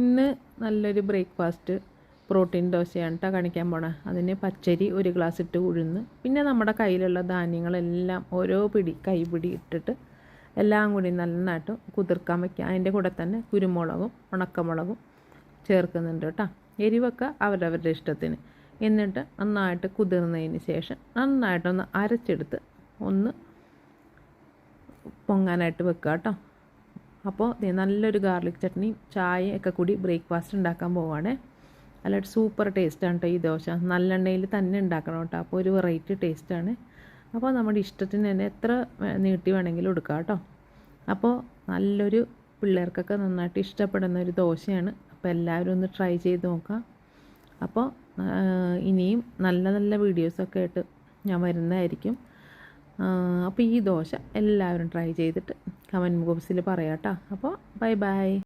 ഇന്ന് നല്ലൊരു breakfast protein ദോശയാണ് കേട്ടോ കാണിക്കാൻ പോണേ. അതിന് പച്ചരി 1 ഗ്ലാസ് ഇട്ട് ഉഴുന്ന്, പിന്നെ നമ്മുടെ കയ്യിലുള്ള ധാന്യങ്ങളെല്ലാം ഓരോ പിടി കൈപിടി ഇട്ടിട്ട് എല്ലാം കൂടി നന്നായിട്ട് കുതിർക്കാൻ വയ്ക്കുക. അതിൻ്റെ കൂടെ തന്നെ കുരുമുളകും ഉണക്കമുളകും ചേർക്കുന്നുണ്ട് കേട്ടോ. എരിവൊക്കെ അവരവരുടെ ഇഷ്ടത്തിന്. എന്നിട്ട് നന്നായിട്ട് കുതിർന്നതിന് ശേഷം നന്നായിട്ടൊന്ന് അരച്ചെടുത്ത് ഒന്ന് പൊങ്ങാനായിട്ട് വെക്കുക കേട്ടോ. അപ്പോൾ നല്ലൊരു ഗാർലിക് ചട്നിയും ചായയും ഒക്കെ കൂടി ബ്രേക്ക്ഫാസ്റ്റ് ഉണ്ടാക്കാൻ പോവുകയാണേ. നല്ല സൂപ്പർ ടേസ്റ്റാണ് കേട്ടോ ഈ ദോശ. നല്ലെണ്ണയിൽ തന്നെ ഉണ്ടാക്കണം കേട്ടോ. അപ്പോൾ ഒരു വെറൈറ്റി ടേസ്റ്റാണ്. അപ്പോൾ നമ്മുടെ ഇഷ്ടത്തിന് തന്നെ എത്ര നീട്ടി വേണമെങ്കിലും എടുക്കാം കേട്ടോ. അപ്പോൾ നല്ലൊരു പിള്ളേർക്കൊക്കെ നന്നായിട്ട് ഇഷ്ടപ്പെടുന്ന ഒരു ദോശയാണ്. അപ്പോൾ എല്ലാവരും ഒന്ന് ട്രൈ ചെയ്ത് നോക്കാം. അപ്പോൾ ഇനിയും നല്ല നല്ല വീഡിയോസൊക്കെ ആയിട്ട് ഞാൻ വരുന്നതായിരിക്കും. അപ്പോൾ ഈ ദോശ എല്ലാവരും ട്രൈ ചെയ്തിട്ട് കമൻറ്റ് ബോക്സിൽ പറയാം കേട്ടോ. അപ്പോൾ ബൈ ബൈ.